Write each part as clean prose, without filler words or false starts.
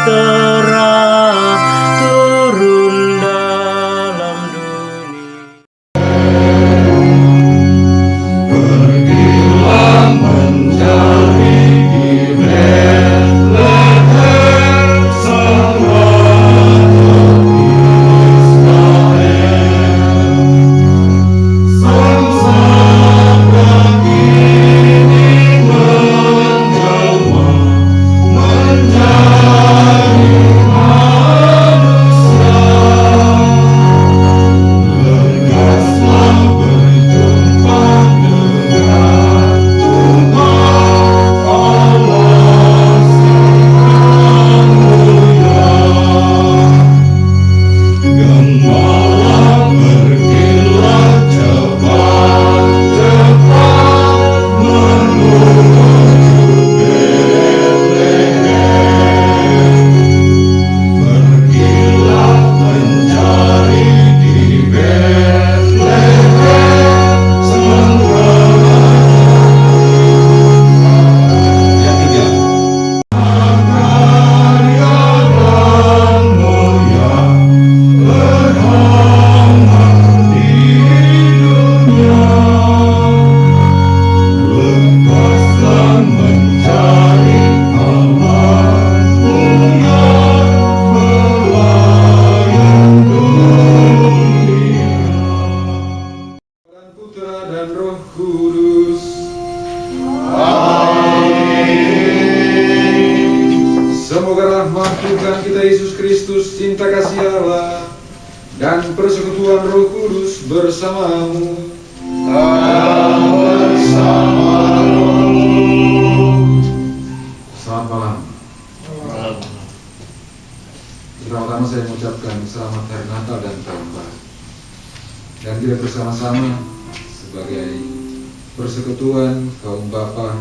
terang turun dalam dunia. Pergilah mencari di Betlehem Sang Raja Israel. Sang Sabat kini menjelma menjadi manusia. Legaslah berjumpa dengan Tuhan Allah Sang Mulia. Gembala pergilah cepat-cepat menuju Betlehem. Pergilah mencari di Betlehem Sang Raja. Yang tiga. Karya dan mulia beramal di dunia. Lekaslah mencari aman mulia pelayan dunia. Putra dan Roh Kudus. Semoga rahmat Tuhan kita Yesus Kristus, cinta kasih Allah, dan persekutuan Roh Kudus bersamamu. Dan bersamamu. Selamat malam. Pertama-tama saya mengucapkan selamat Hari Natal dan Tahun Baru. Dan kita bersama-sama sebagai persekutuan kaum bapa,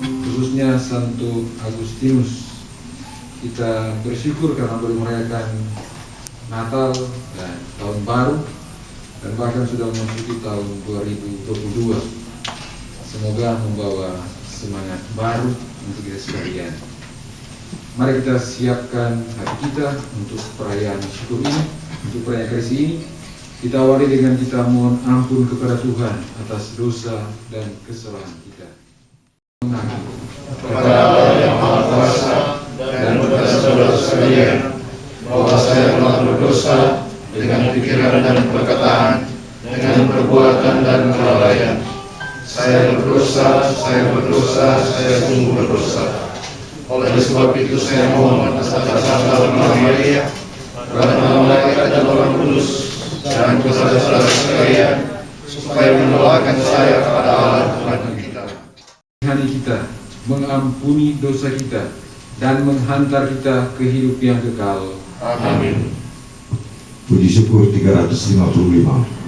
khususnya Santo Agustinus, kita bersyukur karena boleh merayakan Natal dan Tahun Baru, dan bahkan sudah memasuki tahun 2022. Semoga membawa semangat baru untuk kita sekalian. Mari kita siapkan hati kita untuk perayaan syukur ini, untuk perayaan kasih ini. Kita awali dengan kita mohon ampun kepada Tuhan atas dosa dan kesalahan kita. Kepada Allah yang Maha Kuasa dan kepada saudara sekalian, bahwa saya telah berdosa dengan pikiran dan perkataan, dengan perbuatan dan kelalaian. Saya berdosa, saya sungguh berdosa. Oleh sebab itu saya mohon atas dasar Maria, kepada malaikat dan Roh Kudus, dan kepada saudara sekalian, supaya mendoakan saya kepada Allah Tuhan kita. Tuhan kita mengampuni dosa kita dan menghantar kita ke hidup yang kekal. Amin. Puji syukur 355.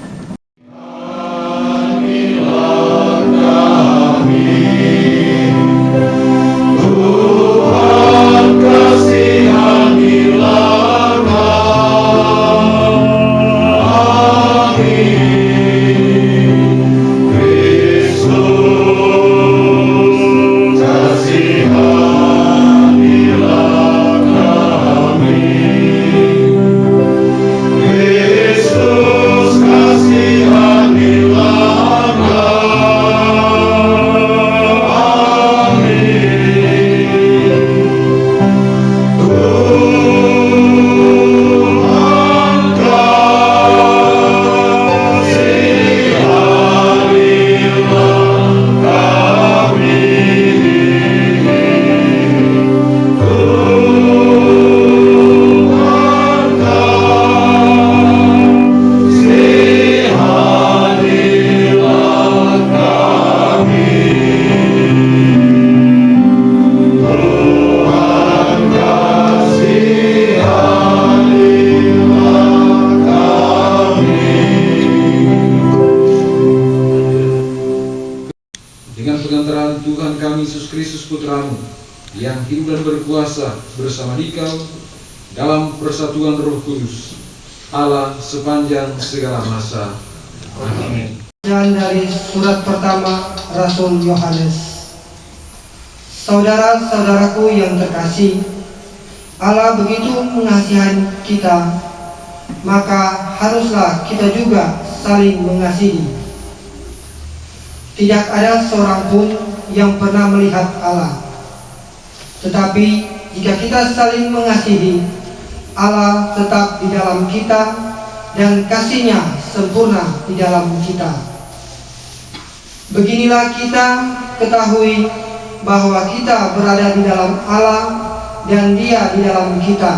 Putramu yang hidup dan berkuasa bersama Dikau dalam persatuan Roh Kudus, Allah sepanjang segala masa. Amin. Dan dari surat pertama Rasul Yohanes. Saudara-saudaraku yang terkasih, Allah begitu mengasihi kita, maka haruslah kita juga saling mengasihi. Tidak ada seorang pun yang pernah melihat Allah. Tetapi jika kita saling mengasihi, Allah tetap di dalam kita dan kasih-Nya sempurna di dalam kita. Beginilah kita ketahui bahwa kita berada di dalam Allah dan Dia di dalam kita,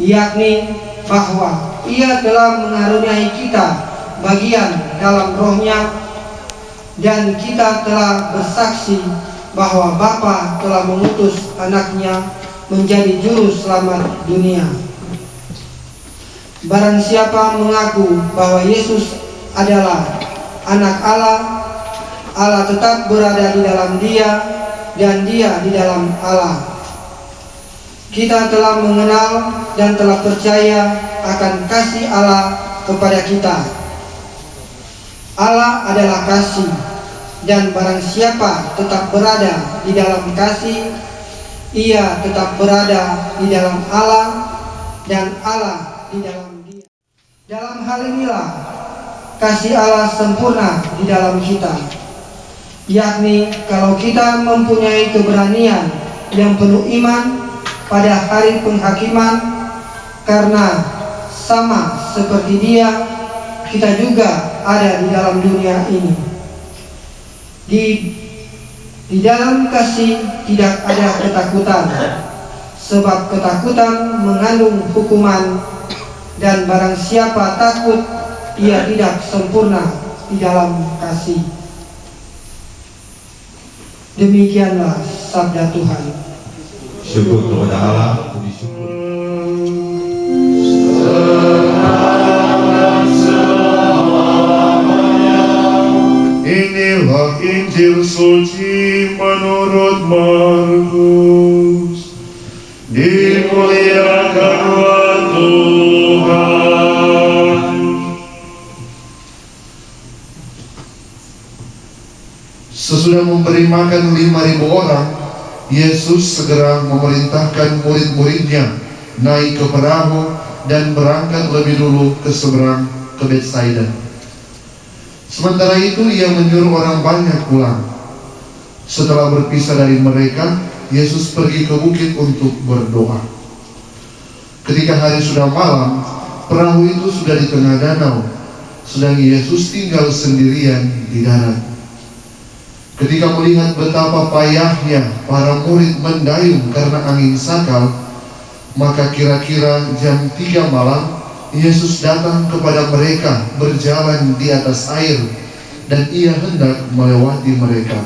yakni bahwa Ia telah mengaruniai kita bagian dalam Roh-Nya, dan kita telah bersaksi bahwa Bapa telah mengutus Anak-Nya menjadi juru selamat dunia. Barang siapa mengaku bahwa Yesus adalah Anak Allah, Allah tetap berada di dalam Dia dan Dia di dalam Allah. Kita telah mengenal dan telah percaya akan kasih Allah kepada kita. Allah adalah kasih, dan barang siapa tetap berada di dalam kasih, ia tetap berada di dalam Allah dan Allah di dalam Dia. Dalam hal inilah kasih Allah sempurna di dalam kita, yakni kalau kita mempunyai keberanian yang penuh iman pada hari penghakiman, karena sama seperti Dia, kita juga ada di dalam dunia ini. Di dalam kasih tidak ada ketakutan, sebab ketakutan mengandung hukuman, dan barang siapa takut, ia tidak sempurna di dalam kasih. Demikianlah sabda Tuhan. Syukur kepada Allah, puji syukur. Inilah Injil suci menurut Markus. Dimuliakanlah Tuhan. Sesudah memberi makan 5.000 orang, Yesus segera memerintahkan murid-muridnya naik ke perahu dan berangkat lebih dulu ke seberang, ke Betsaida. Sementara itu ia menyuruh orang banyak pulang. Setelah berpisah dari mereka, Yesus pergi ke bukit untuk berdoa. Ketika hari sudah malam, perahu itu sudah di tengah danau, sedang Yesus tinggal sendirian di darat. Ketika melihat betapa payahnya para murid mendayung karena angin sakal, maka kira-kira jam 3 malam, Yesus datang kepada mereka berjalan di atas air, dan ia hendak melewati mereka.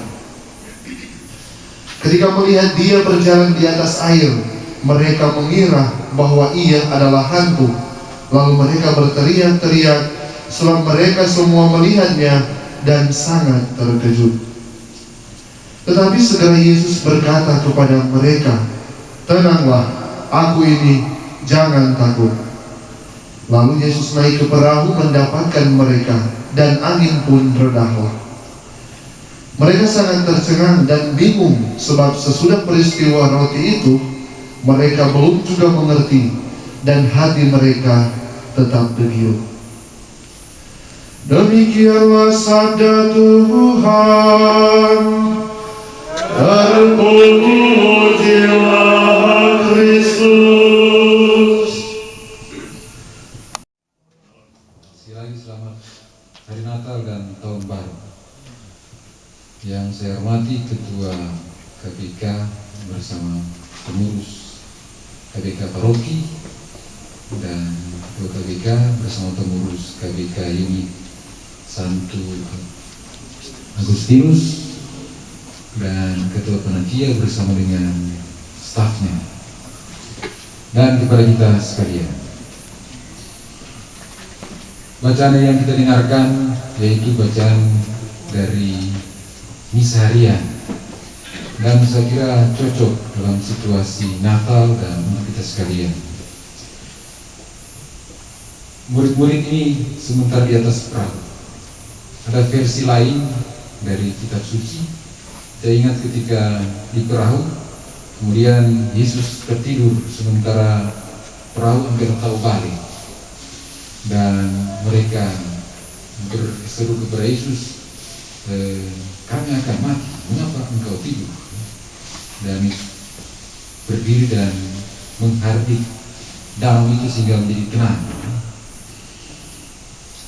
Ketika melihat dia berjalan di atas air, mereka mengira bahwa ia adalah hantu. Lalu mereka berteriak-teriak, sebab mereka semua melihatnya dan sangat terkejut. Tetapi segera Yesus berkata kepada mereka, "Tenanglah, aku ini, jangan takut." Lalu Yesus naik ke perahu mendapatkan mereka, dan angin pun redahlah. Mereka sangat tercengang dan bingung, sebab sesudah peristiwa roti itu, mereka belum juga mengerti, dan hati mereka tetap tergiur. Demikianlah sabda Tuhan. Terpujilah Kristus. Sekali lagi selamat Hari Natal dan Tahun Baru. Yang saya hormati Ketua KPK bersama pengurus KPK Paroki dan Ketua KPK bersama pengurus KPK Unit Santo Agustinus dan Ketua Panitia bersama dengan stafnya, dan kepada kita sekalian. Bacaan yang kita dengarkan yaitu bacaan dari Misa Harian, dan saya kira cocok dalam situasi Natal dan untuk kita sekalian. Murid-murid ini sementara di atas perahu. Ada versi lain dari kitab suci. Saya ingat ketika di perahu Kemudian Yesus tertidur sementara perahu hampir tahu balik, dan mereka berseru kepada Yesus, kami akan mati, mengapa engkau tidur? Dan Yesus berdiri dan menghardik danau itu sehingga menjadi tenang.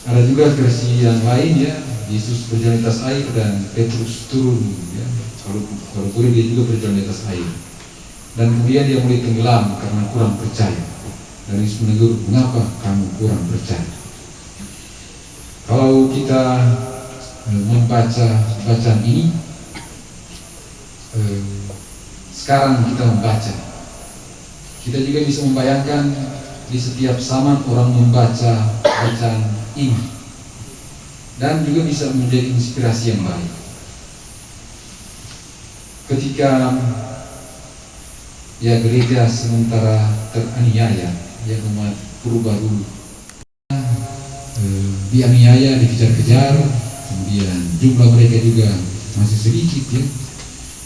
Ada juga versi yang lain ya, Yesus berjalan di atas air dan Petrus turun ya. Kalau boleh dia juga berjalan di atas air. Dan kemudian dia mulai tenggelam karena kurang percaya. Dan Yesus menegur, mengapa kamu kurang percaya? Kalau kita membaca bacaan ini, sekarang kita membaca, kita juga bisa membayangkan di setiap zaman orang membaca bacaan ini, dan juga bisa menjadi inspirasi yang baik. Ketika ya gereja sementara teraniaya, ya umat purba dulu dianiaya, dikejar-kejar, kemudian jumlah mereka juga masih sedikit ya,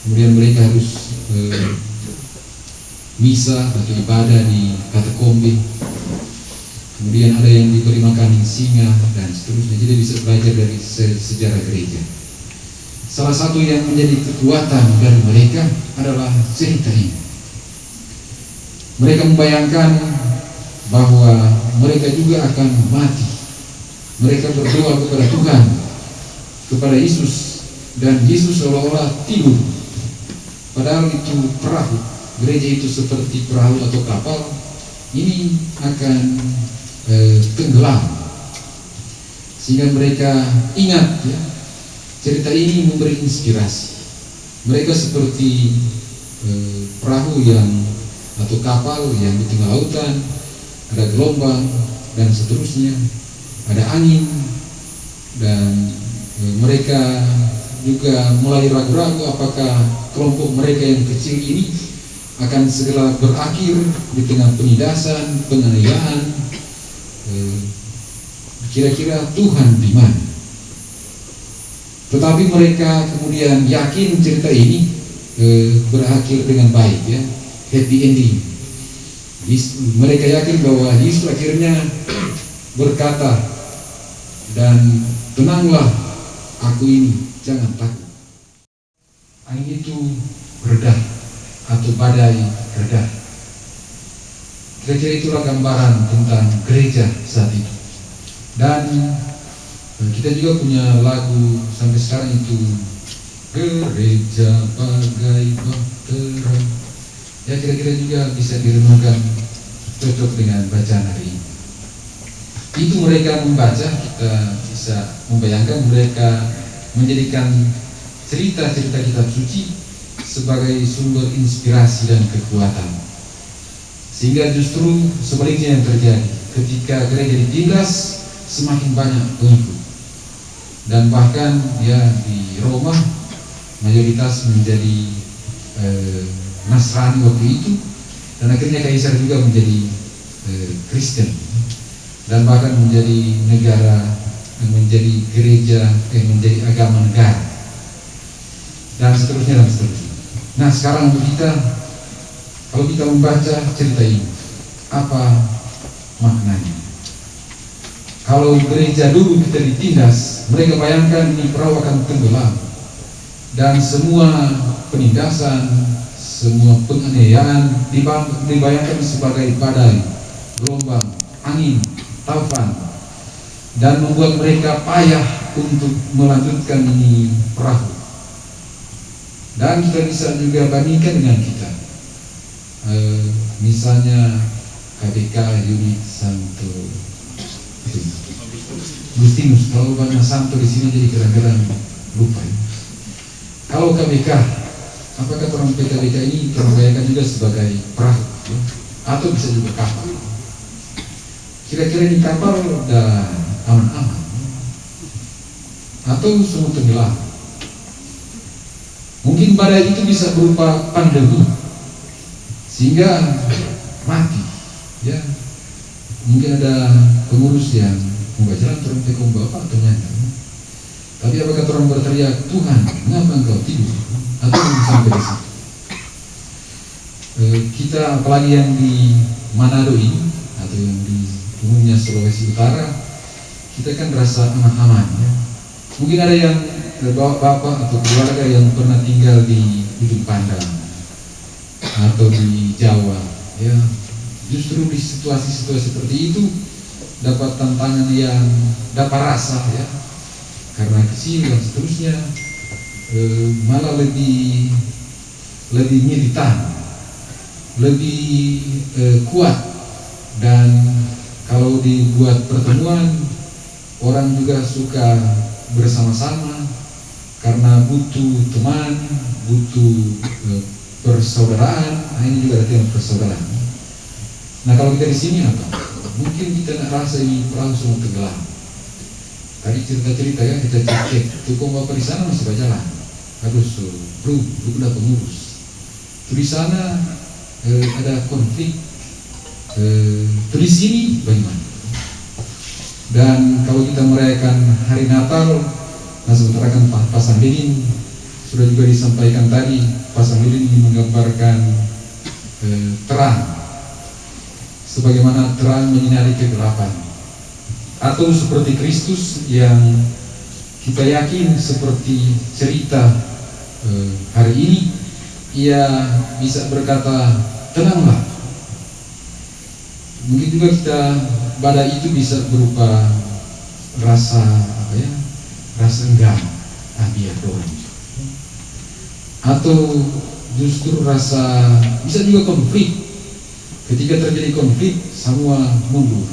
kemudian mereka harus misa atau ibadah di katakombe, kemudian ada yang diberi makan singa dan seterusnya. Jadi bisa belajar dari sejarah gereja. Salah satu yang menjadi kekuatan dari mereka adalah cerita ini. Mereka membayangkan bahwa mereka juga akan mati. Mereka berdoa kepada Tuhan, kepada Yesus, dan Yesus seolah-olah tidur. Padahal itu perahu, gereja itu seperti perahu atau kapal, ini akan tenggelam. Sehingga mereka ingat ya, cerita ini memberi inspirasi. Mereka seperti perahu yang atau kapal yang di tengah lautan, ada gelombang dan seterusnya, ada angin, dan mereka juga mulai ragu-ragu apakah kelompok mereka yang kecil ini akan segera berakhir di tengah penindasan, penganiayaan. Kira-kira Tuhan di mana? Tetapi mereka kemudian yakin cerita ini berakhir dengan baik ya, happy ending. Mereka yakin bahwa Yesus akhirnya berkata, dan tenanglah aku ini, jangan takut. Angin itu reda atau badai reda. Kira-kira itulah gambaran tentang gereja saat itu. Dan kita juga punya lagu sampai sekarang itu, gereja bagai bahtera. Ya kira-kira juga bisa direnungkan, cocok dengan bacaan hari ini. Itu mereka membaca, kita bisa membayangkan mereka menjadikan cerita-cerita kitab suci sebagai sumber inspirasi dan kekuatan. Sehingga justru sebaliknya yang terjadi, ketika gereja ditindas, semakin banyak pengikut. Dan bahkan ya di Roma mayoritas menjadi Nasrani waktu itu, dan akhirnya Kaisar juga menjadi Kristen, dan bahkan menjadi negara, menjadi gereja, menjadi agama negara, dan seterusnya dan seterusnya. Nah sekarang kita, kalau kita membaca cerita ini, apa maknanya? Kalau gereja dulu kita ditindas, mereka bayangkan ini perahu akan tenggelam, dan semua penindasan, semua penganiayaan dibayangkan sebagai badai, gelombang, angin, taufan, dan membuat mereka payah untuk melanjutkan ini perahu. Dan kita bisa juga bandingkan dengan kita, misalnya KBK unit Santo Agustinus. Kalau banyak Santo di sini jadi kadang-kadang lupa. Kalau KBK, apakah orang PKBK ini terbayangkan juga sebagai perahu ya? Atau bisa juga kapal? Kira-kira ini kapal udah aman-aman atau semua tenggelam? Mungkin badai itu bisa berupa pandemi sehingga mati ya. Mungkin ada pengurus yang mau jalan turun tekom bapak atau nyanda, tapi apakah orang berteriak, Tuhan mengapa engkau tidur? Atau sampai di situ? kita apalagi yang di Manado ini atau yang di umumnya Sulawesi Utara, kita kan rasa aman-aman ya. Mungkin ada yang bapak atau keluarga yang pernah tinggal di Ujung Pandang atau di Jawa ya, justru di situasi-situasi seperti itu dapat tantangan yang dapat rasa ya, karena kecil dan seterusnya, malah lebih militan, lebih kuat. Dan kalau dibuat pertemuan, orang juga suka bersama-sama karena butuh teman, butuh persaudaraan. Nah, ini juga artinya persaudaraan. Nah, kalau kita di sini apa? Mungkin kita nak rasa ini perahu semua tenggelam. Tadi cerita-cerita ya, kita cek tukang bapak di sana masih berjalan. Harus bro udah pengurus. Di sana ada konflik. Di sini bagaimana? Dan kalau kita merayakan hari Natal, nah sementara kan pasang lilin sudah juga disampaikan tadi, pasang lilin ini menggambarkan terang, sebagaimana terang menyinari kegelapan, atau seperti Kristus yang kita yakin seperti cerita hari ini, ia bisa berkata tenanglah. Mungkin juga kita badai itu bisa berupa rasa apa ya, rasa enggan, biar doang, atau justru rasa bisa juga konflik. Ketika terjadi konflik, semua mundur.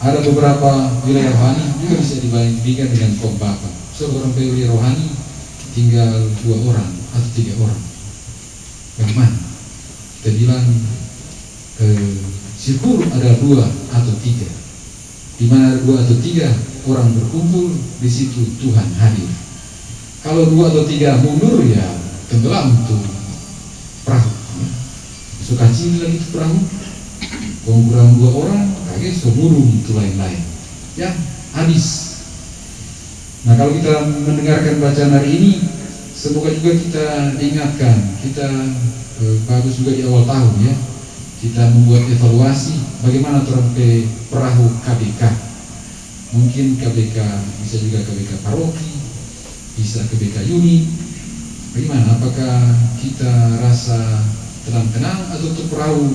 Ada beberapa wilayah rohani juga bisa dibandingkan dengan kompakan. Seorang wilayah rohani tinggal 2 orang atau 3 orang. Bagaimana? Kita bilang syukur ada 2 atau 3. Di mana ada 2 atau 3 orang berkumpul, di situ Tuhan hadir. Kalau 2 atau 3 mundur, ya tenggelam tuh perahu. Sukacita lagi itu perahu. Kurang 2 orang, kaget seburung itu lain-lain. Ya, habis. Nah, kalau kita mendengarkan bacaan hari ini, semoga juga kita diingatkan, kita bagus juga di awal tahun ya, kita membuat evaluasi bagaimana terampai perahu KBK. Mungkin KBK bisa juga KBK paroki, bisa KBK unit. Bagaimana? Apakah kita rasa tenang-tenang atau tuh perahu?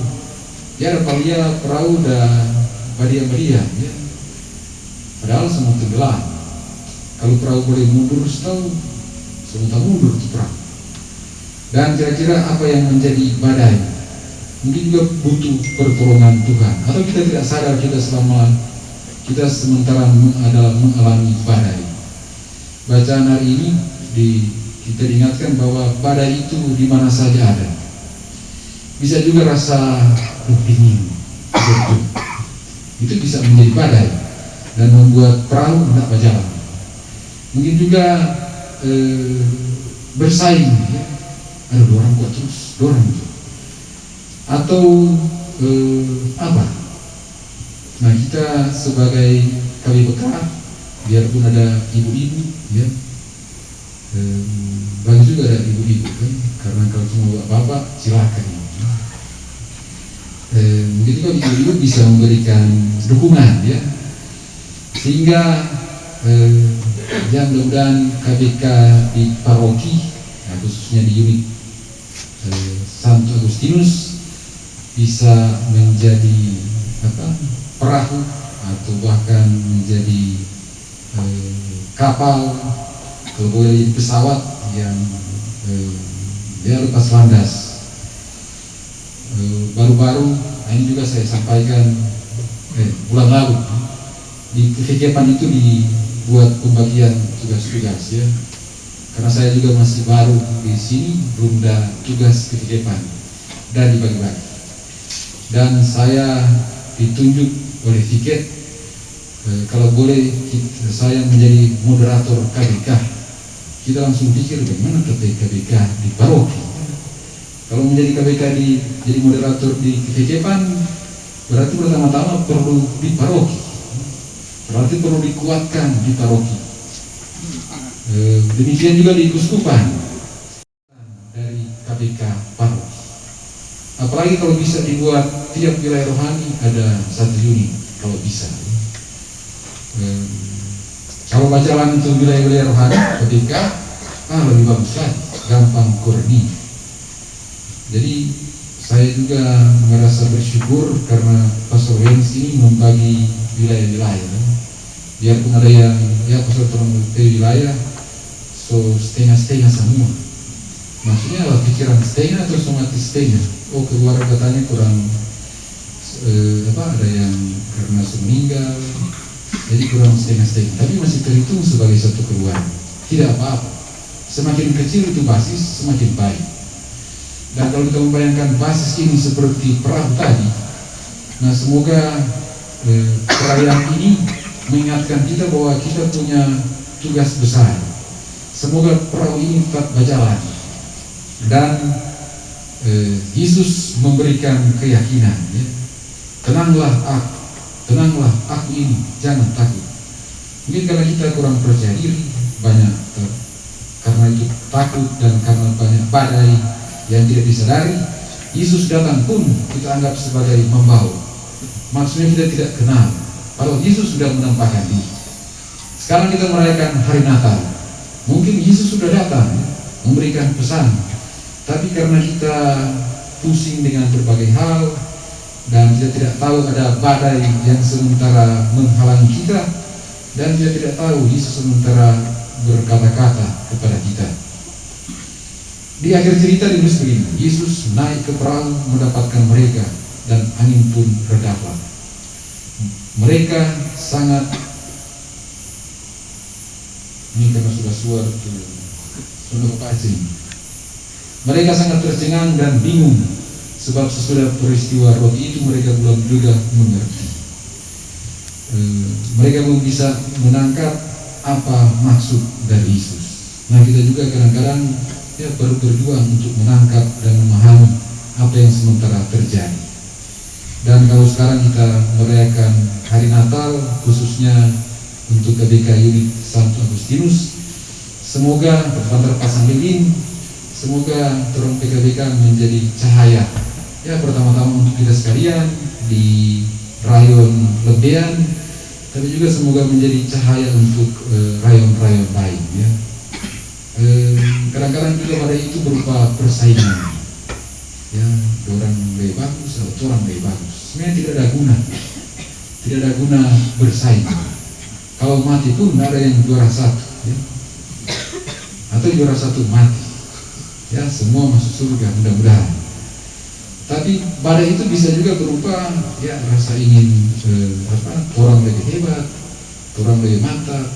Ya, palia perahu udah badian-badian ya. Padahal semua tenggelam. Kalau perahu boleh mundur setahun, semua mundur tuh perahu. Dan kira-kira apa yang menjadi badai? Mungkin juga butuh pertolongan Tuhan, atau kita tidak sadar kita sementara adalah mengalami badai. Bacaan hari ini kita diingatkan bahwa badai itu di mana saja ada. Bisa juga rasa dingin, itu bisa menjadi badai dan membuat perahu tidak berjalan. Mungkin juga bersaing, ya. Ada 2 orang kuat terus, 2 orang itu. Atau apa? Nah, kita sebagai KBK, biarpun ada ibu-ibu, ya, bagus juga ada ibu-ibu kan, karena kalau semua bapak silakan. Mungkin juga ibu-ibu bisa memberikan dukungan, ya, sehingga ya mudah-mudahan KBK di paroki, ya, khususnya di unit Santo Agustinus, bisa menjadi perahu atau bahkan menjadi kapal, kalau boleh jadi pesawat yang dia lepas landas. Baru-baru ini juga saya sampaikan bulan lalu di kegiatan itu dibuat pembagian tugas-tugas ya, karena saya juga masih baru di sini, belum ada tugas kegiatan dan dibagi-bagi. Dan saya ditunjuk oleh Fiket, kalau boleh saya menjadi moderator KBK. Kita langsung pikir bagaimana KBK di paroki. Kalau menjadi KBK jadi moderator di kehidupan, berarti pertama-tama perlu di paroki. Berarti perlu dikuatkan di paroki. Demikian juga di Kuskupan dari KBK paroki. Apalagi kalau bisa dibuat tiap wilayah rohani ada 1 unit, kalau bisa. Kalau bacaan untuk wilayah-wilayah rohani ketika lebih bagus lagi, gampang koordinir. Jadi saya juga merasa bersyukur karena Pastor Wens ini membagi wilayah-wilayah. Biarpun ada yang Pastor Tolong wilayah, so setengah-setengah semua. Maksudnya pikiran setengah atau somatis setengah. Keluarga katanya kurang ada yang karena meninggal, jadi kurang setengah-setengah. Tapi masih terhitung sebagai satu keluarga. Tidak apa-apa. Semakin kecil itu basis, semakin baik. Dan kalau kita membayangkan basis ini seperti perahu tadi, nah semoga perayaan ini mengingatkan kita bahwa kita punya tugas besar. Semoga perahu ini tetap berjalan dan Yesus memberikan keyakinan. Tenanglah aku ini, jangan takut. Mungkin karena kita kurang percaya diri, banyak karena itu takut dan karena banyak badai yang tidak disadari, Yesus datang pun kita anggap sebagai membawa. Maksudnya kita tidak kenal, kalau Yesus sudah menampakkan diri. Sekarang kita merayakan hari Natal, mungkin Yesus sudah datang memberikan pesan, tapi karena kita pusing dengan berbagai hal dan kita tidak tahu ada badai yang sementara menghalangi kita, dan kita tidak tahu Yesus sementara berkata-kata kepada kita. Di akhir cerita ditulis begini, Yesus naik ke perahu mendapatkan mereka dan angin pun redaplah. Mereka sangat, ini karena sudah suara sudah kepacing. Mereka sangat tercengang dan bingung sebab sesudah peristiwa roti itu mereka belum juga mengerti. Mereka belum bisa menangkap apa maksud dari Yesus. Nah kita juga kadang-kadang baru berjuang untuk menangkap dan memahami apa yang sementara terjadi. Dan kalau sekarang kita merayakan hari Natal khususnya untuk KBK unit Santo Agustinus, semoga berpantar pasang lilin, semoga terung PKBK menjadi cahaya. Pertama-tama untuk kita sekalian di rayon Lebean, tapi juga semoga menjadi cahaya untuk rayon-rayon lain. Kadang-kadang juga pada itu berupa persaingan. Orang lebih bagus atau orang lebih bagus. Sebenarnya tidak ada guna bersaing. Kalau mati pun tidak ada yang juara satu, atau juara satu mati. Semua masuk surga mudah-mudahan. Tapi badai itu bisa juga berupa rasa ingin orang lebih hebat, orang lebih mantap.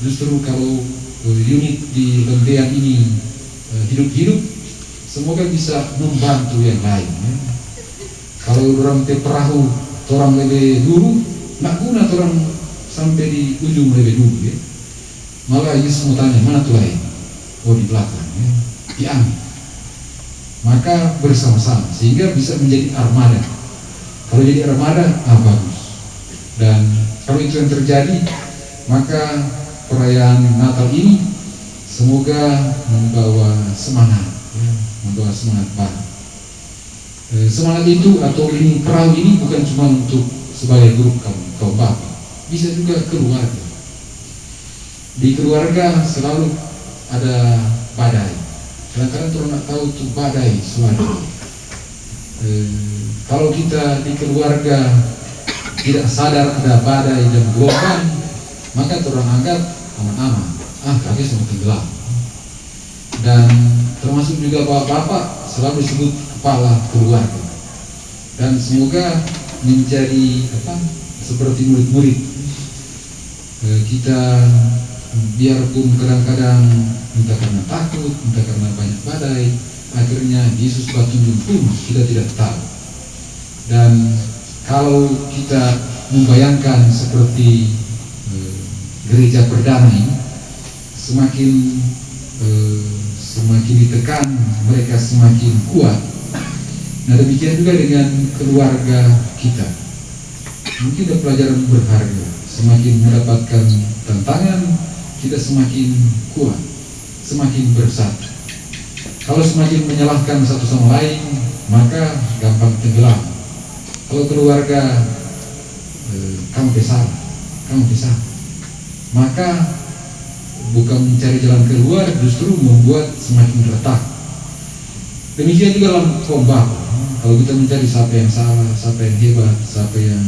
Justru kalau unit di Lembean ini hidup-hidup, semoga bisa membantu yang lain. Kalau orang ke perahu, orang lebih dulu, nak guna orang sampai di ujung lebih dulu. Malah Yesus mau tanya, mana tuh lain? Di belakang, diambil. Maka bersama-sama, sehingga bisa menjadi armada. Kalau jadi armada, bagus. Dan kalau itu yang terjadi, maka perayaan Natal ini semoga membawa semangat, baru. Semangat itu atau ini perahu ini bukan cuma untuk sebagai grup kaum bapak, bisa juga keluarga. Di keluarga selalu ada badai. Kadang-kadang orang nak tahu tuh badai suara. Kalau kita di keluarga tidak sadar ada badai dan gelombang, maka orang anggap aman-aman. Kaki semakin gelap. Dan termasuk juga bapak-bapak selalu disebut kepala keluarga. Dan semoga menjadi seperti murid-murid. Kita biarpun kadang-kadang entah karena takut, entah karena banyak badai, akhirnya Yesus tunjuk pun kita tidak tahu. Dan kalau kita membayangkan seperti gereja perdana ini, semakin ditekan, mereka semakin kuat. Nah demikian juga dengan keluarga kita. Mungkin ada pelajaran berharga. Semakin mendapatkan tantangan, kita semakin kuat, semakin bersatu. Kalau semakin menyalahkan satu sama lain, maka gampang tenggelam. Kalau keluarga kamu bersalah, maka bukan mencari jalan keluar, justru membuat semakin retak. Demikian juga dalam kompak. Kalau kita mencari siapa yang salah, siapa yang hebat, siapa yang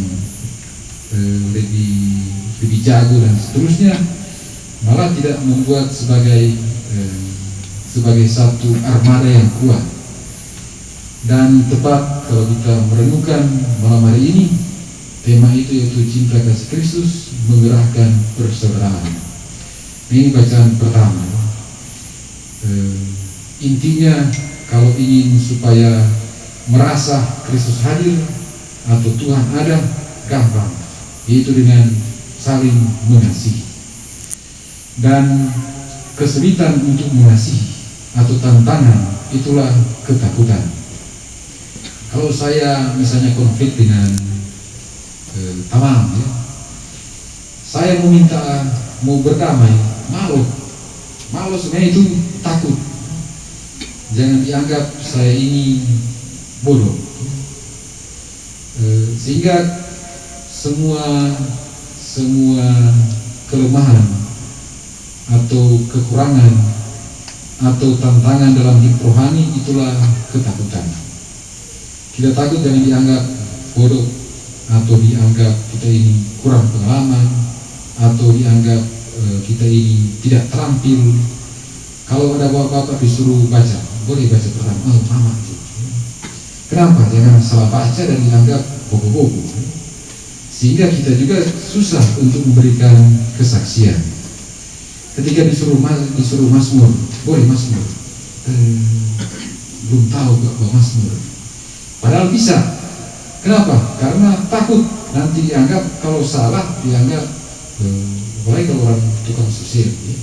lebih jago dan seterusnya, malah tidak membuat sebagai satu armada yang kuat. Dan tepat kalau kita merenungkan malam hari ini, tema itu yaitu cinta kasih Kristus menggerakkan persaudaraan. Ini bacaan pertama. Intinya kalau ingin supaya merasa Kristus hadir atau Tuhan ada, gampang, yaitu dengan saling mengasihi. Dan kesulitan untuk mengasihi atau tantangan itulah ketakutan. Kalau saya misalnya konflik dengan teman, ya, saya mau berdamai, malu sebenarnya itu takut. Jangan dianggap saya ini bodoh. Sehingga semua kelemahan atau kekurangan atau tantangan dalam hidup rohani itulah ketakutan. Kita takut jangan dianggap bodoh, atau dianggap kita ini kurang pengalaman, atau dianggap kita ini tidak terampil. Kalau ada bapak-bapak disuruh baca, boleh baca pertama, mama. Kenapa? Jangan salah baca dan dianggap bobo-bobo. Sehingga kita juga susah untuk memberikan kesaksian. Ketika disuruh Mazmur, boleh Mazmur. Belum tahu kok Mazmur. Padahal bisa. Kenapa? Karena takut nanti dianggap kalau salah, dianggap apalagi kalau orang tukang sosir. Ya.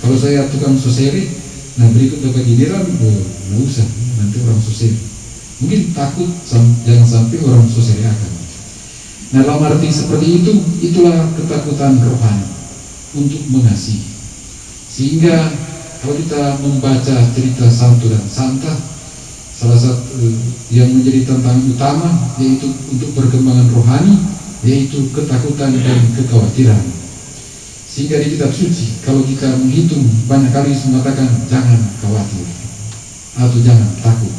Kalau saya tukang sosiri, nah berikut dapat giliran, nggak usah, nanti orang sosir. Mungkin takut jangan sampai orang sosiri akan. Nah dalam arti seperti itu, itulah ketakutan rohani untuk mengasihi. Sehingga kalau kita membaca cerita Santo dan Santa, salah satu yang menjadi tantangan utama yaitu untuk perkembangan rohani, yaitu ketakutan dan kekhawatiran. Sehingga di kitab suci kalau kita menghitung banyak kali mengatakan jangan khawatir atau jangan takut.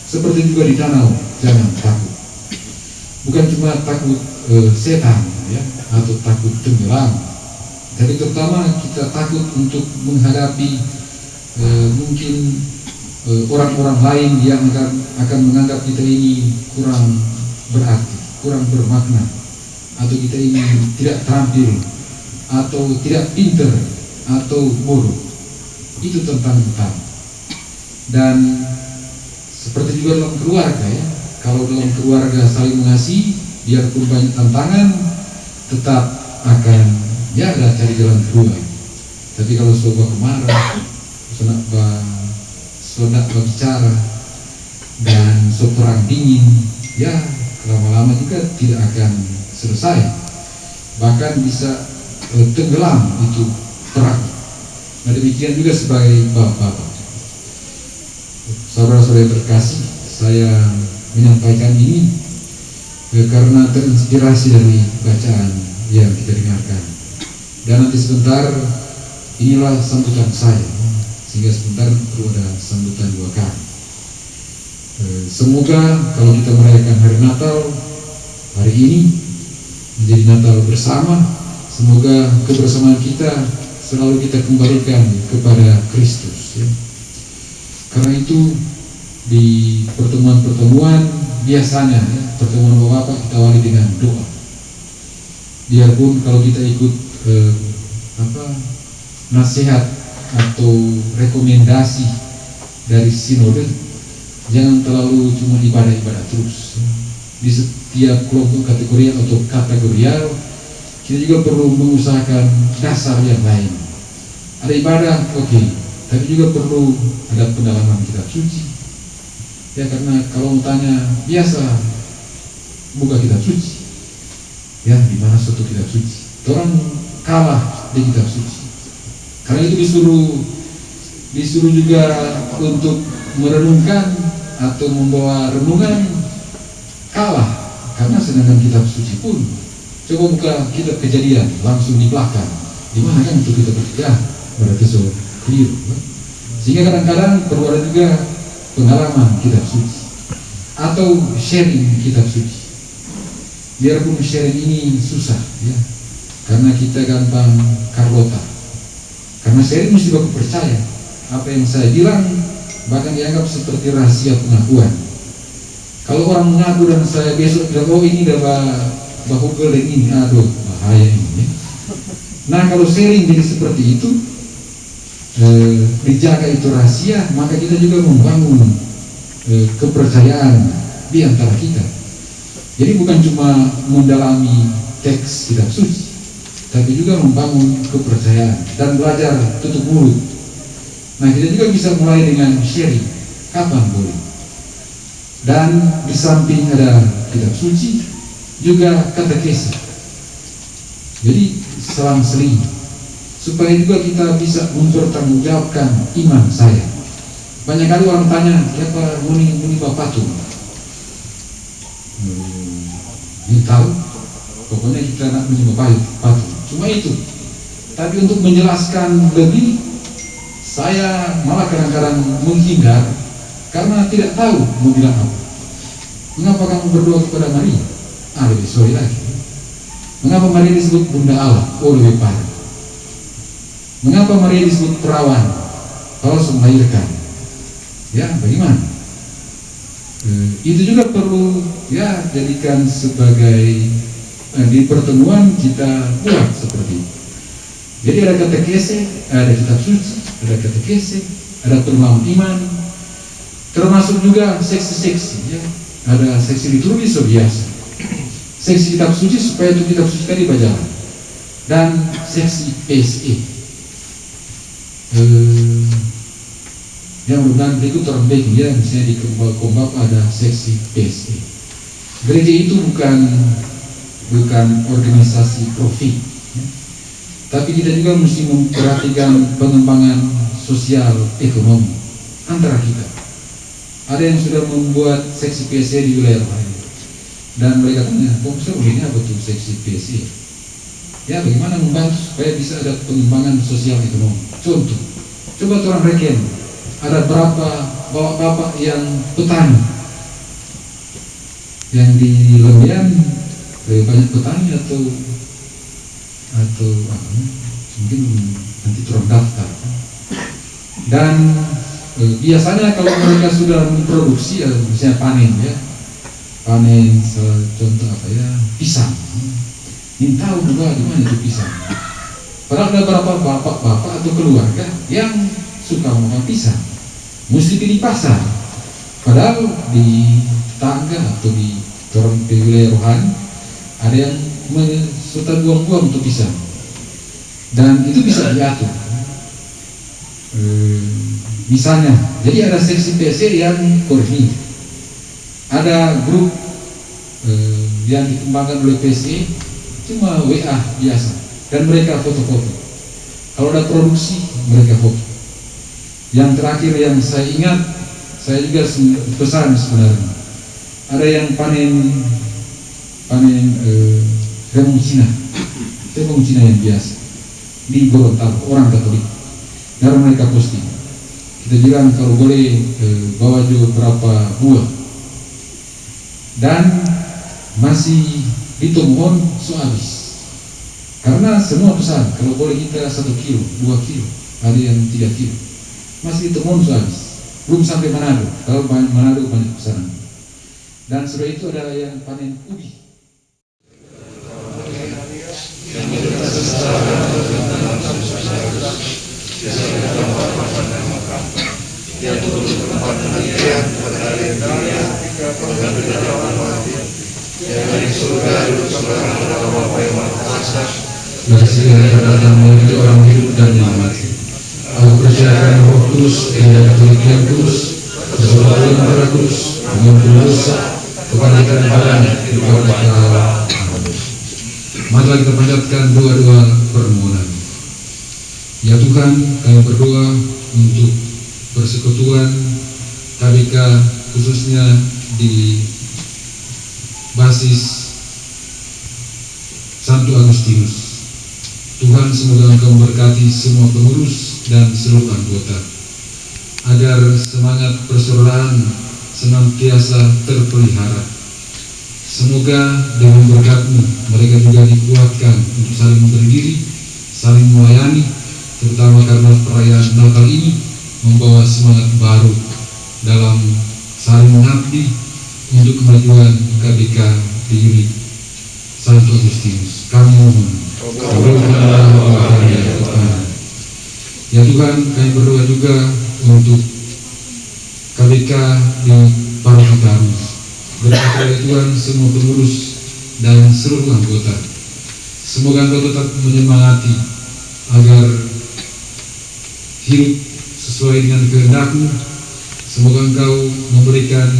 Seperti juga di danau, jangan takut. Bukan cuma takut setan ya, atau takut tenggelam, tapi terutama kita takut untuk menghadapi mungkin orang-orang lain yang akan menganggap kita ini kurang berarti, kurang bermakna, atau kita ini tidak terampil, atau tidak pinter, atau bodoh. Itu tentang utama. Dan seperti juga dalam keluarga ya, kalau dalam keluarga saling mengasihi, biarpun banyak tantangan, tetap akan ya ada cari jalan keluar. Tapi kalau sebuah kemarah, sudah berbicara dan perang dingin, ya lama-lama juga tidak akan selesai, bahkan bisa tenggelam itu perang. Nah demikian juga sebagai bapak-bapak, saudara-saudara terkasih, saya menyampaikan ini karena terinspirasi dari bacaan yang kita dengarkan. Dan nanti sebentar inilah sambutan saya, sehingga sebentar perlu ada sambutan dua kali. Semoga kalau kita merayakan hari Natal hari ini menjadi Natal bersama, semoga kebersamaan kita selalu kita kembalikan kepada Kristus ya. Karena itu di pertemuan-pertemuan biasanya ya, pertemuan Bapak kita awali dengan doa. Biarpun kalau kita ikut nasihat atau rekomendasi dari sinode, jangan terlalu cuma ibadah-ibadah terus. Di setiap kelompok kategori atau kategorial, kita juga perlu mengusahakan dasar yang lain. Ada ibadah, oke, tapi juga perlu ada pendalaman kitab suci. Ya karena kalau mau tanya biasa buka kitab suci, ya di mana suatu kitab suci? Orang kalah di kitab suci. Karena itu disuruh juga untuk merenungkan atau membawa renungan kalah, karena sedangkan kitab suci pun, coba buka kitab Kejadian langsung di belakang, di mana kan untuk kita bertiga berarti so keliru. Sehingga kadang-kadang perlu ada juga pengalaman kitab suci atau sharing kitab suci. Biarpun sharing ini susah ya, karena kita gampang karlota. Karena sharing mesti baku percaya apa yang saya bilang, bahkan dianggap seperti rahasia pengakuan. Kalau orang mengaku dan saya besok bilang, oh ini dapat baku geleng ini, aduh bahaya ini. Nah kalau sharing jadi seperti itu, dijaga itu rahasia, maka kita juga membangun kepercayaan di antara kita. Jadi bukan cuma mendalami teks kitab suci, tapi juga membangun kepercayaan dan belajar tutup mulut. Nah kita juga bisa mulai dengan sharing, kapan boleh. Dan di samping ada kitab suci, juga katekese. Jadi selang-seling, supaya juga kita bisa mempertanggungjawabkan iman saya. Banyak kali orang tanya, siapa muni bapak tuh? Ini tahu, pokoknya kita nak muni bapak tuh. Cuma itu. Tapi untuk menjelaskan lebih, saya malah kadang-kadang menghindar karena tidak tahu mau bilang apa. Mengapa kamu berdoa kepada Maria? Lebih sorry lagi. Mengapa Maria disebut Bunda Allah? Oh lebih parah. Mengapa Maria disebut perawan? Kalau melahirkan, ya bagaimana? Itu juga perlu ya jadikan sebagai di pertemuan kita buat seperti itu. Jadi ada katekese, ada kitab suci, ada katekese, ada permohonan iman, termasuk juga seksi-seksi ya. Ada seksi liturgi so biasa, seksi kitab suci supaya itu kitab suci tadi berjalan, dan seksi PSE. Yang mudah-mudahan berikut orang baking ya, misalnya di Kombap ada seksi PSE. Gereja itu bukan organisasi profit ya. Tapi kita juga mesti memperhatikan pengembangan sosial ekonomi antara kita. Ada yang sudah membuat seksi PSE di wilayah lain, dan mereka tanya, Profesor ini apa tuh seksi PSE? Ya bagaimana membantu supaya bisa ada pengembangan sosial ekonomi. Contoh, coba orang reken, ada berapa bapak-bapak yang petani, yang di Lebihan banyak petani atau mungkin nanti turun daftar. Dan biasanya kalau mereka sudah memproduksi, misalnya panen ya, panen contoh apa ya, pisang. Ingin tahu juga di mana itu pisang. Padahal ada beberapa bapak-bapak atau keluarga yang suka makan pisang, mesti di pasar. Padahal di tangga atau di wilayah rohani ada yang suka buang-buang untuk pisang, dan itu bisa diatur. Misalnya, jadi ada seksi PSE yang koordinir, ada grup yang dikembangkan oleh PSE cuma WA biasa, dan mereka foto-foto. Kalau ada produksi mereka foto. Yang terakhir yang saya ingat, saya juga pesan sebenarnya, ada yang panen remung Cina yang biasa di Gorontalo, orang Katolik, dan mereka posting. Kita bilang kalau boleh bawa juga berapa buah, dan masih ditemukan so habis, karena semua pesan kalau boleh kita 1 kilo, 2 kilo, ada yang 3 kilo, masih ditemukan so habis, belum sampai Manado. Kalau Manado banyak pesanan, dan sudah itu ada yang panen ubi. Kasih yang datang menuju orang hidup dan yang mati. Aku percayakan Roh Kudus, Gereja Katolik yang kudus, persaudaraan antara kudus, pengampun dosa, kebaikan badan, kepada Allah. Marilah kita panjatkan doa-doa permohonan. Ya Tuhan, kami berdoa untuk persekutuan KBK khususnya di basis Santo Agustinus. Tuhan semoga Engkau memberkati semua pengurus dan seluruh anggota, agar semangat persaudaraan senantiasa terpelihara. Semoga dengan berkat-Mu mereka juga dikuatkan untuk saling memberi diri, saling melayani, terutama karena perayaan Natal ini membawa semangat baru dalam saling mengabdi untuk kemajuan KBK di unit Santo Agustinus. Kami mohon, kabulkanlah ya Tuhan. Ya Tuhan, kami berdoa juga untuk KBK di Paroki Darus. Berkati ya Tuhan semua pengurus dan seluruh anggota. Semoga Engkau tetap menyemangati agar hidup sesuai dengan kehendak-Mu. Semoga Engkau memberikan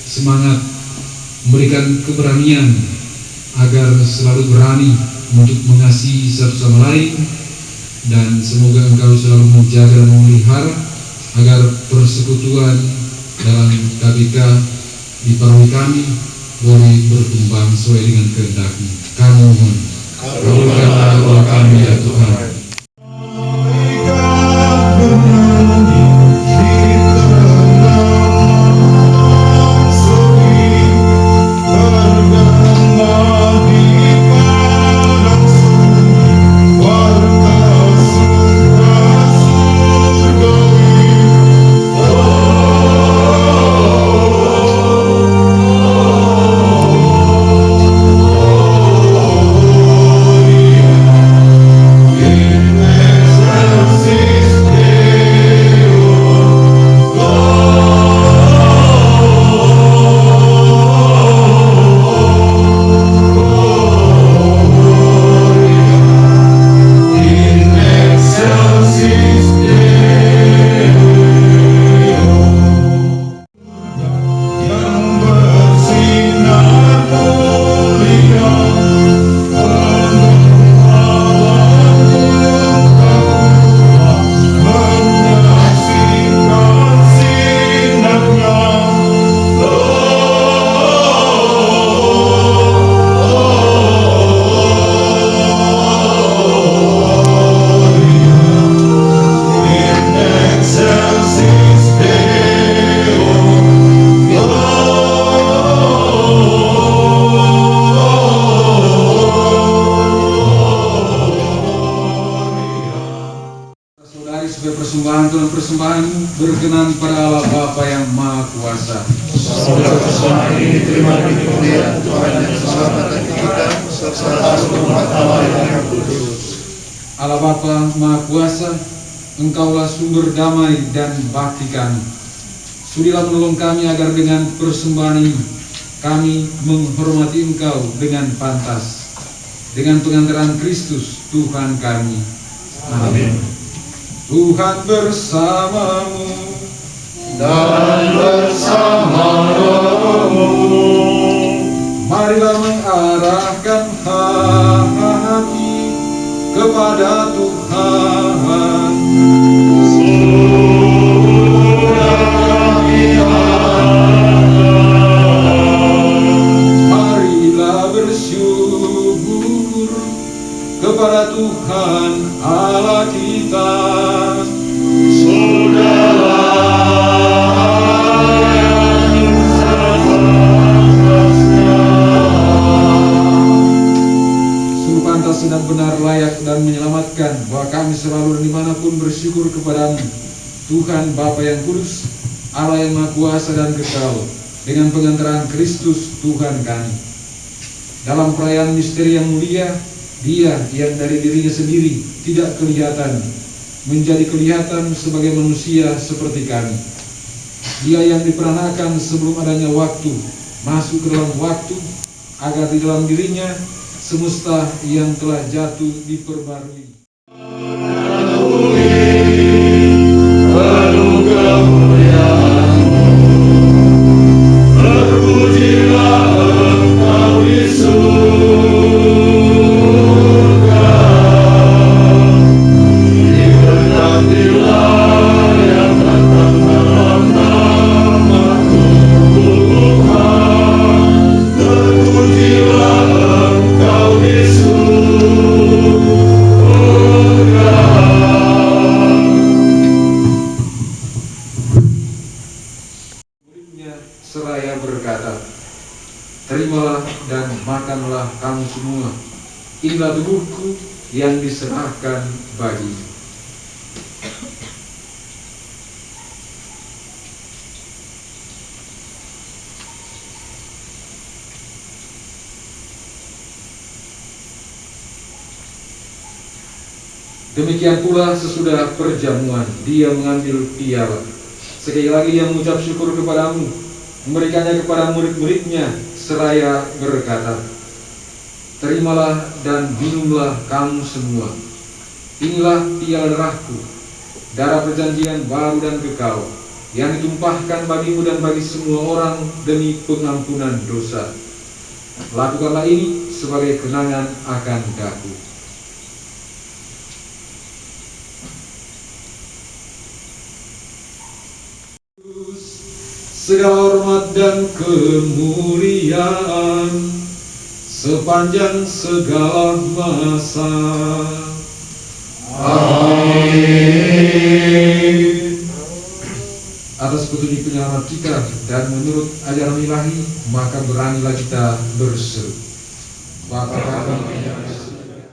semangat, memberikan keberanian agar selalu berani untuk mengasihi satu sama lain, dan semoga Engkau selalu menjaga dan memelihara agar persekutuan dalam KBK di paroki kami boleh berkembang sesuai dengan kehendak-Mu. Kami mohon, kabulkanlah doa kami ya Tuhan. Persembahan Tuhan persembahan-Mu berkenan pada Allah Bapa yang Maha Kuasa. Semoga persembahan ini diterima di kemuliaan Tuhan dan keselamatan kita serta seluruh umat Allah yang kudus. Allah Bapa Maha Kuasa, Engkaulah sumber damai dan bakti kami. Sudilah menolong kami agar dengan persembahan ini kami menghormati Engkau dengan pantas, dengan pengantaran Kristus Tuhan kami. Amin. Tuhan bersamamu Dan bersama rohmu. Marilah mengarahkan hati kepada Tuhan. Marilah bersyukur kepada Tuhan Allah kita. Dan benar, layak dan menyelamatkan, bahwa kami selalu dan dimanapun bersyukur kepadamu, Tuhan Bapa yang kudus, Allah yang Maha Kuasa dan kekal, dengan pengantaran Kristus Tuhan kami. Dalam perayaan misteri yang mulia, Dia yang dari dirinya sendiri tidak kelihatan, menjadi kelihatan sebagai manusia seperti kami. Dia yang diperanakan sebelum adanya waktu, masuk ke dalam waktu, agar di dalam dirinya semesta yang telah jatuh diperbarui. makanlah kamu semua. Inilah tubuhku yang diserahkan bagimu. Demikian pula sesudah perjamuan, dia mengambil piala. Sekali lagi dia mengucap syukur kepadamu, memberikannya kepada murid-muridnya, seraya berkata, terimalah dan minumlah kamu semua. Inilah piala darahku, darah perjanjian baru dan kekal, yang ditumpahkan bagimu dan bagi semua orang demi pengampunan dosa. Lakukanlah ini sebagai kenangan akan daku. Segala hormat dan kemuliaan sepanjang segala masa. Amin. Atas petunjuk penyelamat kita dan menurut ajaran ilahi, maka beranilah kita berseru. Bapa kami yang di surga,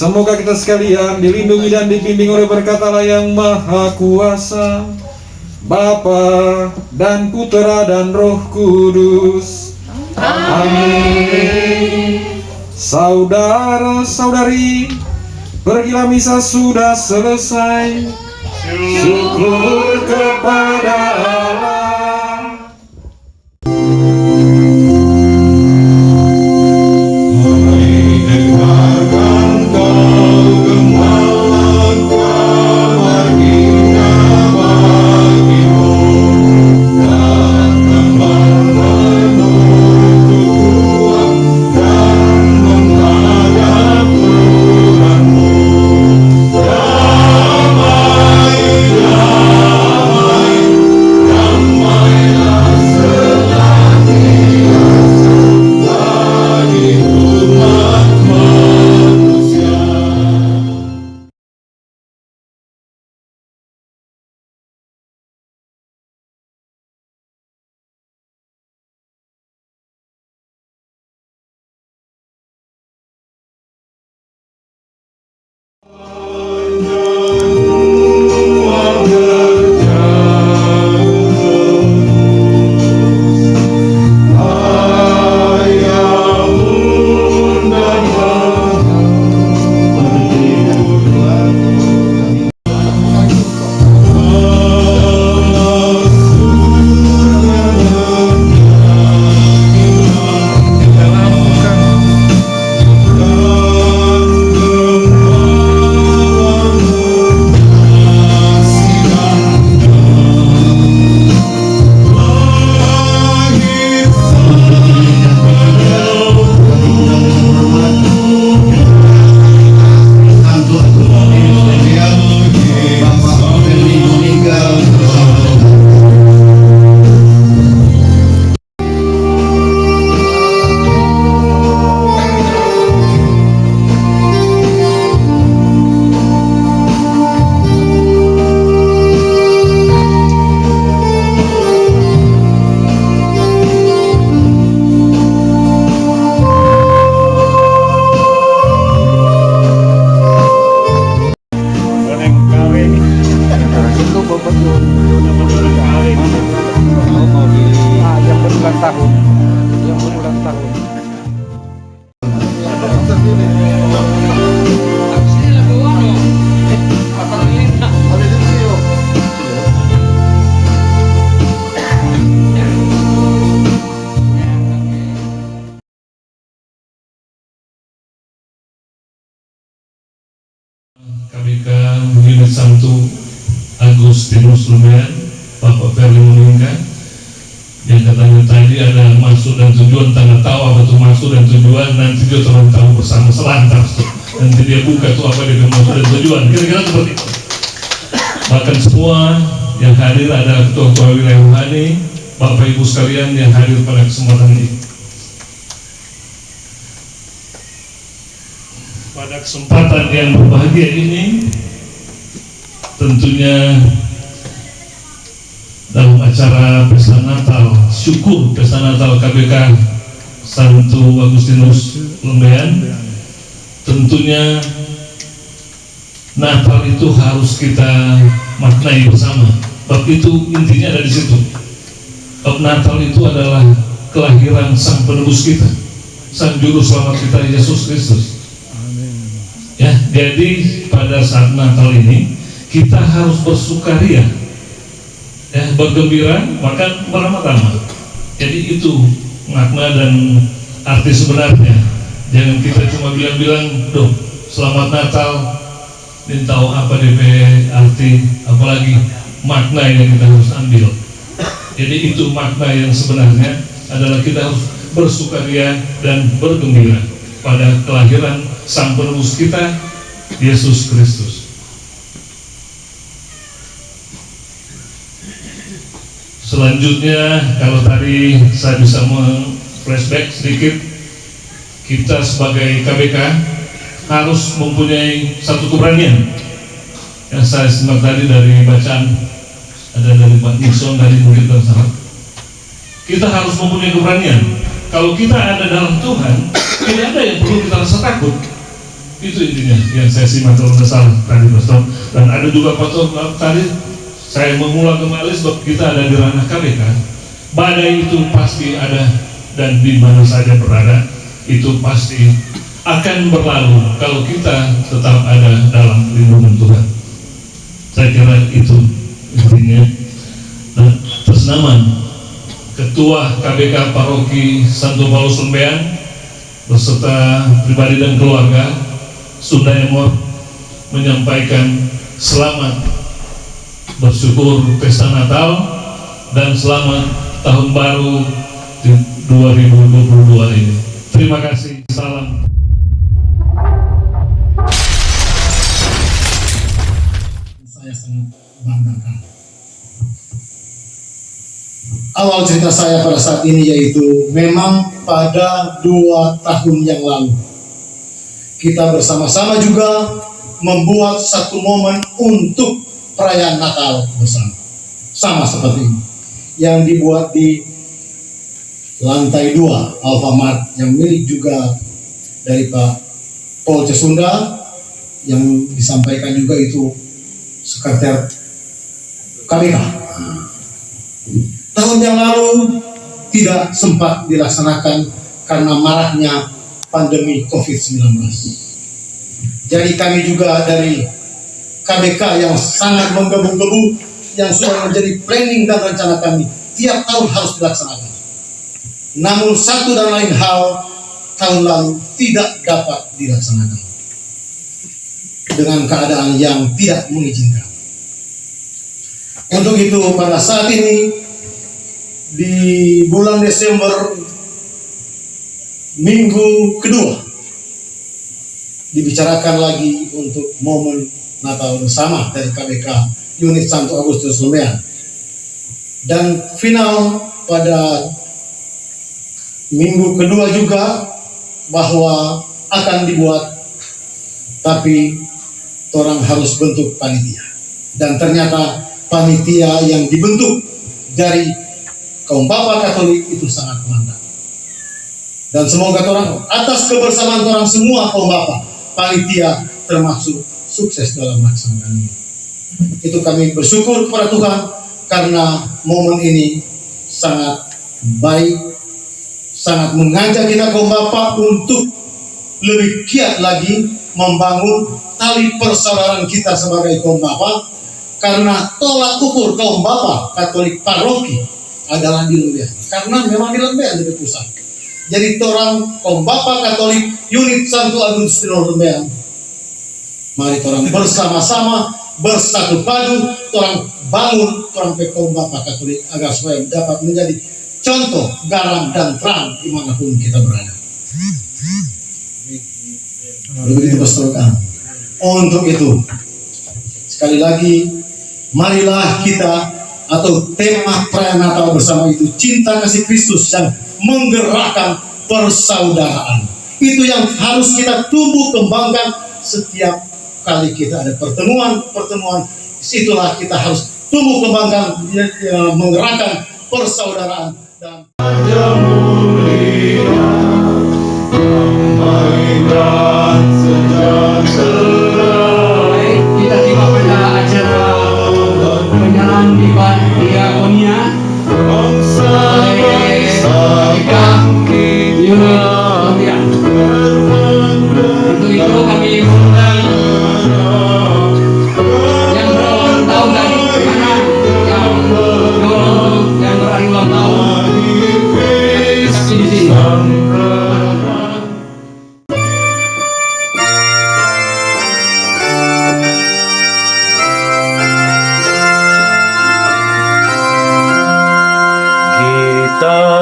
semoga kita sekalian dilindungi dan dibimbing oleh berkat Allah yang Maha Kuasa, Bapa dan Putera dan Roh Kudus. Amin. Saudara-saudari, pergilah misa sudah selesai. Syukur kepada Allah. yang berulang tahun. Yang berulang tahun. KBK Unit 1 Agustinus Lumbean, Bapak Ferli mengingat yang katanya tadi ada maksud dan tujuan, tanda tahu apa itu maksud dan tujuan, nanti dia tahu bersama selantar, nanti dia buka tuh apa dia maksud dan tujuan, kira-kira seperti itu. Bahkan semua yang hadir ada ketua-ketua wilayah rohani, Bapak Ibu sekalian yang hadir pada kesempatan ini. Pada kesempatan yang berbahagia ini, tentunya dalam acara Pesta Natal, syukur Pesta Natal KBK Santo Agustinus Lumbean, tentunya Natal itu harus kita maknai bersama. Bab itu intinya ada di situ. Bab Natal itu adalah kelahiran Sang Penebus kita, Sang Juru Selamat kita, Yesus Kristus. Ya, jadi pada saat Natal ini kita harus bersukaria, ya, bergembira, bahkan beramah-tamah. Jadi itu makna dan arti sebenarnya. Jangan kita cuma bilang-bilang, "Duh, selamat Natal," dan tahu apa DP arti, apalagi makna yang kita harus ambil. Jadi itu makna yang sebenarnya adalah kita harus bersukaria dan bergembira pada kelahiran Sang Penebus kita, Yesus Kristus. Selanjutnya, kalau tadi saya bisa flashback sedikit, kita sebagai KBK harus mempunyai satu keberanian. Yang saya simak tadi dari bacaan, ada dari Pak Nixon, dari murid dan sahabat. Kita harus mempunyai keberanian. Kalau kita ada dalam Tuhan, tidak ada yang perlu kita rasa takut. Itu intinya yang saya simak kalau salah tadi, Pastor. Dan ada juga Pastor tadi, saya mengulang kembali sebab kita ada di ranah KBK. Badai itu pasti ada, dan di mana saja berada itu pasti akan berlalu kalau kita tetap ada dalam lindungan Tuhan. Saya kira itu intinya. Dan atas nama Ketua KBK Paroki Santo Paulus Lumbean beserta pribadi dan keluarga, Sunda Emor menyampaikan selamat bersyukur Pesta Natal dan selamat Tahun Baru 2022 ini. Terima kasih. Salam. Saya sangat banggakan. Awal cerita saya pada saat ini yaitu memang pada 2 tahun yang lalu kita bersama-sama juga membuat satu momen untuk perayaan Natal bersama, sama seperti ini, yang dibuat di lantai 2 Alfamart yang milik juga dari Pak Paul Cesunda, yang disampaikan juga itu sekretariat KBK. Tahun yang lalu tidak sempat dilaksanakan karena maraknya pandemi COVID-19. Jadi kami juga dari KBK yang sangat menggebu-gebu, yang sudah menjadi planning dan rencana kami tiap tahun harus dilaksanakan. Namun satu dan lain hal tahun lalu tidak dapat dilaksanakan dengan keadaan yang tidak mengizinkan. Untuk itu pada saat ini di bulan Desember minggu kedua dibicarakan lagi untuk momen Natal bersama dari KBK Unit Santo Agustinus Lumbean, dan final pada minggu kedua juga bahwa akan dibuat, tapi orang harus bentuk panitia, dan ternyata panitia yang dibentuk dari kaum Bapa Katolik itu sangat mantap. Dan semoga orang atas kebersamaan orang semua kaum Bapa panitia termasuk sukses dalam melaksanakan ini. Itu kami bersyukur kepada Tuhan karena momen ini sangat baik, sangat mengajak kita kaum Bapa untuk lebih giat lagi membangun tali persaudaraan kita sebagai kaum Bapa, karena tolak ukur kaum Bapa Katolik paroki adalah di Lembean, karena memang di Lembean di pusat. Jadi orang kaum Bapa Katolik unit Santo Agustinus Lembean, mari orang bersama-sama bersatu padu, orang bangun orang kaum Bapa Katolik agar supaya dapat menjadi contoh garam dan terang dimanapun kita berada. Begitu berserukan. Untuk itu, sekali lagi, marilah kita atau tema perayaan Natal bersama itu cinta kasih Kristus yang menggerakkan persaudaraan. Itu yang harus kita tumbuh kembangkan setiap kali kita ada pertemuan. Itulah kita harus tumbuh kembangkan, menggerakkan persaudaraan dan kita tiba pada acara penyerahan diakonia oleh unit Lembean. Untuk itu kami mengundang yang berulang tahun tadi, mana yang berhari ulang tahun, tapi di sini.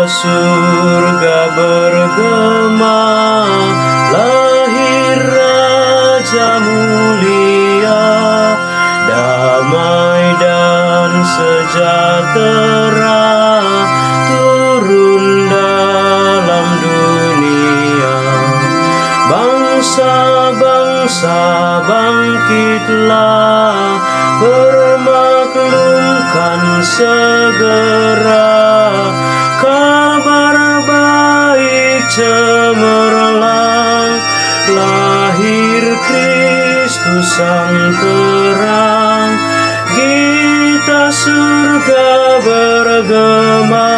Surga bergema, lahir Raja mulia, damai dan sejahtera turun dalam dunia. Bangsa-bangsa bangkitlah, bermaklumkan segera. Kabar baik cemerlang, lahir Kristus sang terang. Gita surga bergema,